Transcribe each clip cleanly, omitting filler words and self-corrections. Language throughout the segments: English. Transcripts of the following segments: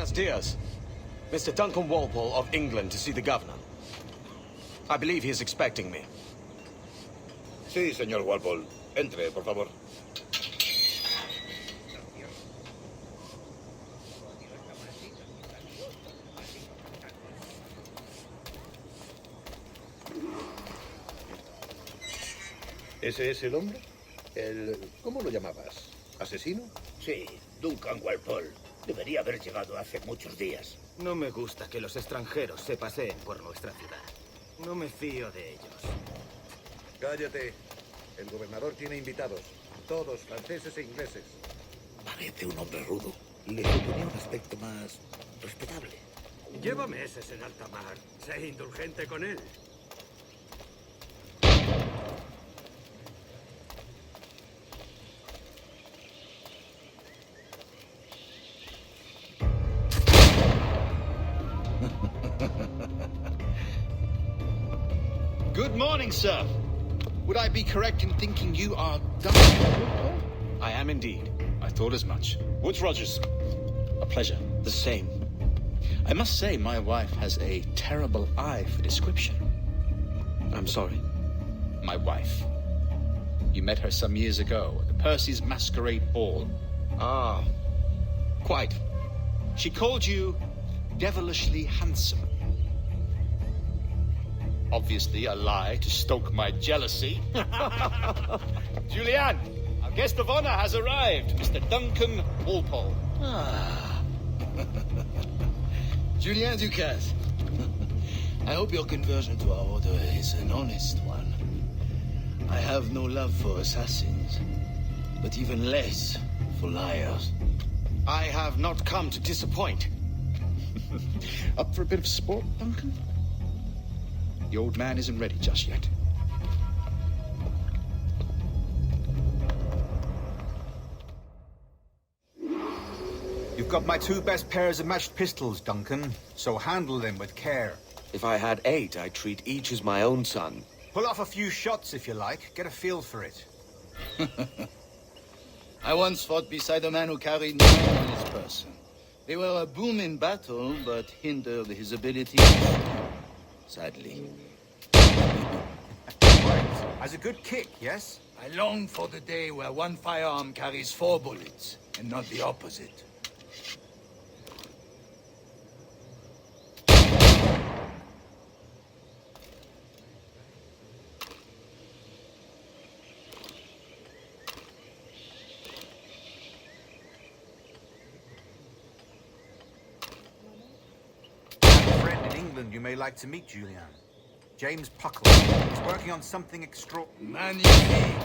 Buenos dias. Mr. Duncan Walpole of England to see the governor. I believe he is expecting me. Sí, señor Walpole. Entre, por favor. ¿Ese es el hombre? ¿Cómo lo llamabas? ¿Asesino? Sí, Duncan Walpole. Debería haber llegado hace muchos días. No me gusta que los extranjeros se paseen por nuestra ciudad. No me fío de ellos. Cállate. El gobernador tiene invitados. Todos franceses e ingleses. Parece un hombre rudo. Le suponía un aspecto más respetable. Lleva meses en alta mar. Sé indulgente con él. Good morning, sir. Would I be correct in thinking you are Duncan? I am indeed. I thought as much. Woods Rogers. A pleasure. The same. I must say my wife has a terrible eye for description. I'm sorry. My wife. You met her some years ago at the Percy's Masquerade Ball. Ah, quite. She called you devilishly handsome. Obviously a lie to stoke my jealousy. Julianne, our guest of honor has arrived, Mr. Duncan Walpole. Ah. Julien Ducasse. I hope your conversion to our order is an honest one. I have no love for assassins, but even less for liars. I have not come to disappoint. Up for a bit of sport, Duncan? The old man isn't ready just yet. You've got my two best pairs of matched pistols, Duncan, so handle them with care. If I had 8, I'd treat each as my own son. Pull off a few shots if you like, get a feel for it. I once fought beside a man who carried 9 on his person. They were a boom in battle, but hindered his ability. Sadly. Right. Has a good kick, yes? I long for the day where one firearm carries 4 bullets, and not the opposite. You may like to meet Julian. James Puckle. He's working on something Magnifique.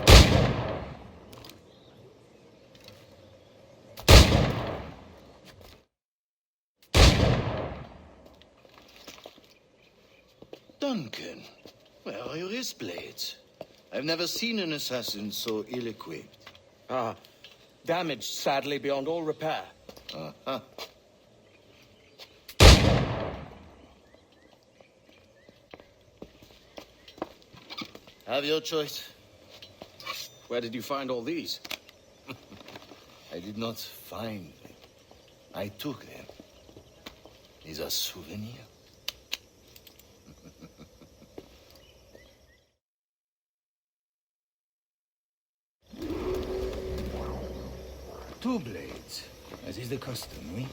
Duncan, where are your wrist blades? I've never seen an assassin so ill-equipped. Ah, damaged sadly beyond all repair. Uh-huh. Have your choice. Where did you find all these? I did not find them. I took them. These are souvenirs. Two blades, as is the custom, oui?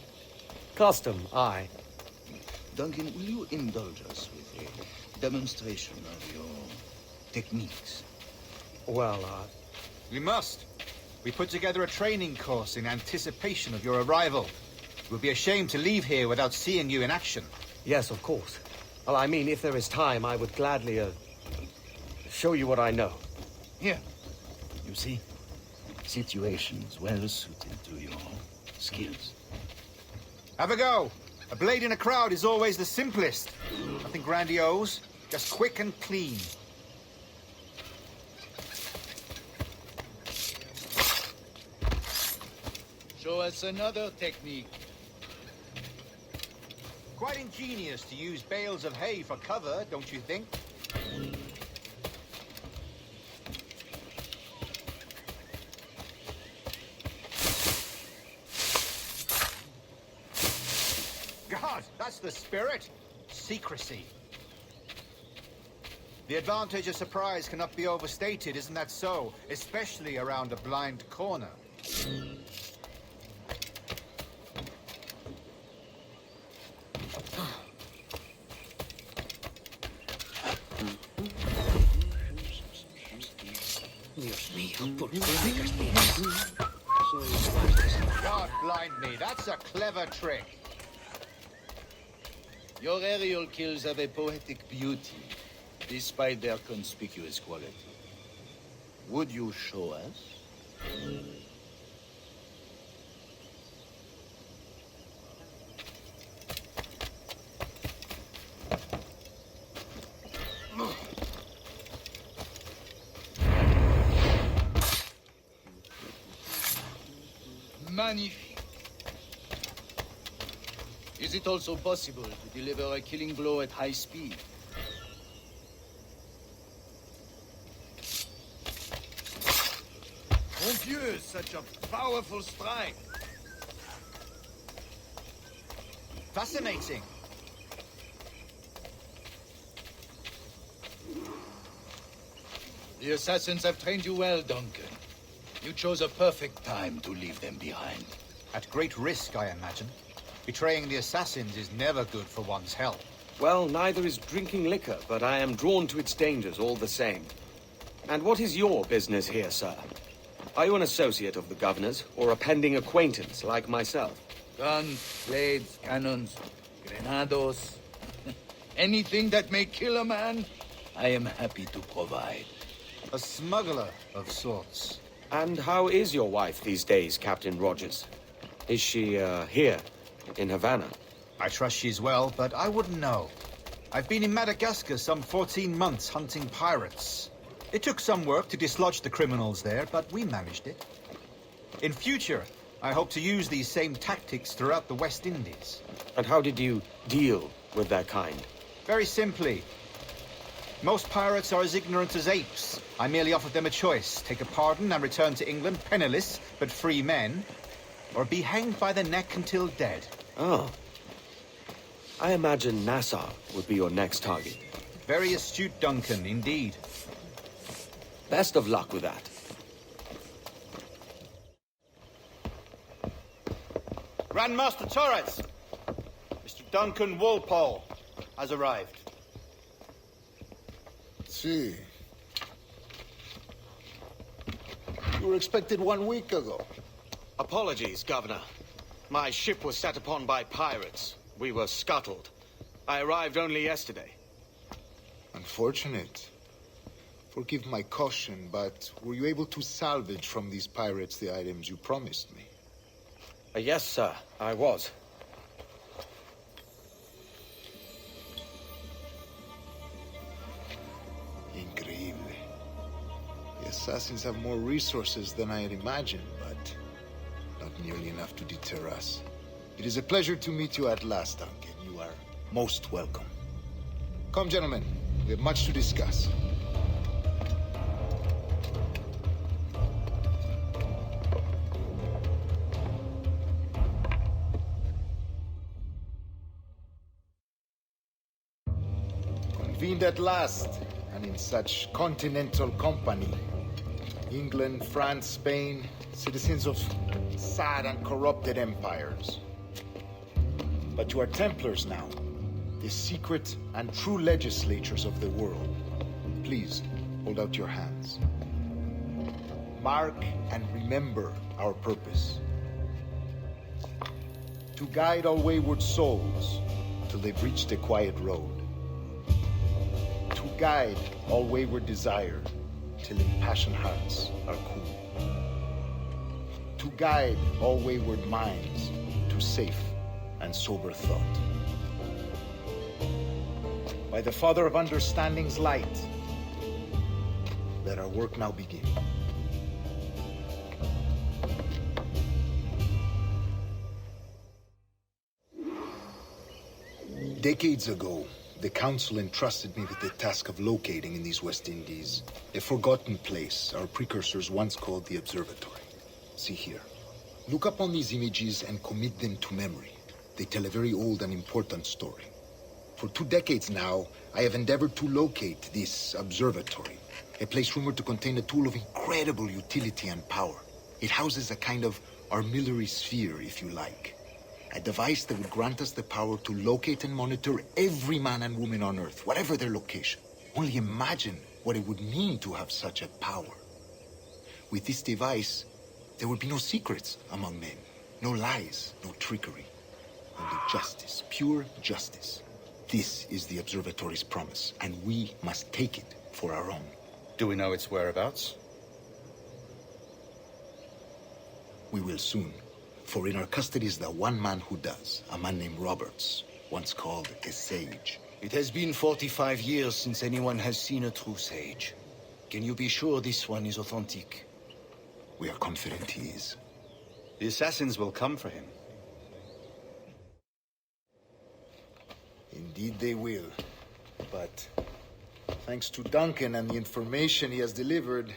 Custom, aye. Duncan, will you indulge us with a demonstration of your techniques? Well, We must. We put together a training course in anticipation of your arrival. It would be a shame to leave here without seeing you in action. yes, of course. Well, I mean, if there is time, I would gladly, show you what I know. Here, you see, situations well suited to your skills. Have a go. A blade in a crowd is always the simplest. Nothing grandiose, just quick and clean. Show us another technique. Quite ingenious to use bales of hay for cover, don't you think? the spirit? Secrecy. The advantage of surprise cannot be overstated, isn't that so? Especially around a blind corner. Dios mío, ¿por qué me castigas? God blind me, that's a clever trick. Your aerial kills have a poetic beauty, despite their conspicuous quality. Would you show us? Magnifique. Is it also possible to deliver a killing blow at high speed? Mon Dieu, such a powerful strike. Fascinating. The assassins have trained you well, Duncan. You chose a perfect time to leave them behind. At great risk, I imagine. Betraying the assassins is never good for one's health. Well, neither is drinking liquor, but I am drawn to its dangers all the same. And what is your business here, sir? Are you an associate of the governor's, or a pending acquaintance like myself? Guns, blades, cannons, grenados. Anything that may kill a man, I am happy to provide. A smuggler of sorts. And how is your wife these days, Captain Rogers? Is she, here, in Havana? I trust she's well, but I wouldn't know. I've been in Madagascar some 14 months hunting pirates. It took some work to dislodge the criminals there, but we managed it. In future, I hope to use these same tactics throughout the West Indies. And how did you deal with their kind? Very simply. Most pirates are as ignorant as apes. I merely offered them a choice. Take a pardon and return to England penniless, but free men. Or be hanged by the neck until dead. Oh. I imagine Nassau would be your next target. Very astute, Duncan, indeed. Best of luck with that. Grandmaster Torres! Mr. Duncan Walpole has arrived. See. You were expected 1 week ago. Apologies, Governor. My ship was set upon by pirates. We were scuttled. I arrived only yesterday. Unfortunate. Forgive my caution, but were you able to salvage from these pirates the items you promised me? Yes, sir, I was. Increíble. The assassins have more resources than I had imagined, but not nearly enough to deter us. It is a pleasure to meet you at last, Duncan. You are most welcome. Come, gentlemen. We have much to discuss. Convened at last, and in such continental company. England, France, Spain, citizens of sad and corrupted empires. But you are Templars now, the secret and true legislatures of the world. Please, hold out your hands. Mark and remember our purpose. To guide all wayward souls till they've reached a quiet road. To guide all wayward desire till impassioned hearts are cool. To guide all wayward minds to safe and sober thought. By the Father of Understanding's light, let our work now begin. Decades ago, the Council entrusted me with the task of locating in these West Indies a forgotten place our precursors once called the Observatory. See here. Look upon these images and commit them to memory. They tell a very old and important story. For 2 decades now, I have endeavored to locate this observatory, a place rumored to contain a tool of incredible utility and power. It houses a kind of armillary sphere, if you like. A device that would grant us the power to locate and monitor every man and woman on Earth, whatever their location. Only imagine what it would mean to have such a power. With this device, there would be no secrets among men, no lies, no trickery. Only justice, pure justice. This is the observatory's promise, and we must take it for our own. Do we know its whereabouts? We will soon. For in our custody is the one man who does, a man named Roberts, once called a sage. It has been 45 years since anyone has seen a true sage. Can you be sure this one is authentic? We are confident he is. The assassins will come for him. Indeed they will. But thanks to Duncan and the information he has delivered,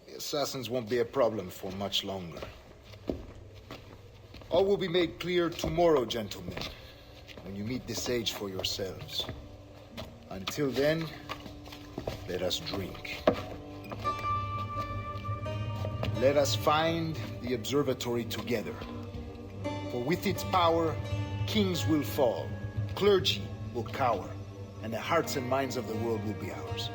the assassins won't be a problem for much longer. All will be made clear tomorrow, gentlemen, when you meet the sage for yourselves. Until then, let us drink. Let us find the observatory together. For with its power, kings will fall, clergy will cower, and the hearts and minds of the world will be ours.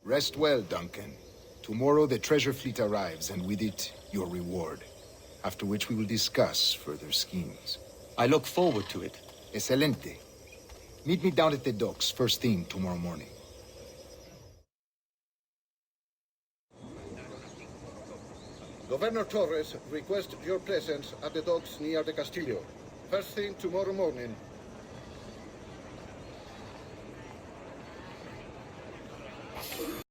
Rest well, Duncan. Tomorrow the treasure fleet arrives, and with it, your reward. After which we will discuss further schemes. I look forward to it. Excelente. Meet me down at the docks first thing tomorrow morning. Governor Torres requests your presence at the docks near the Castillo. First thing tomorrow morning.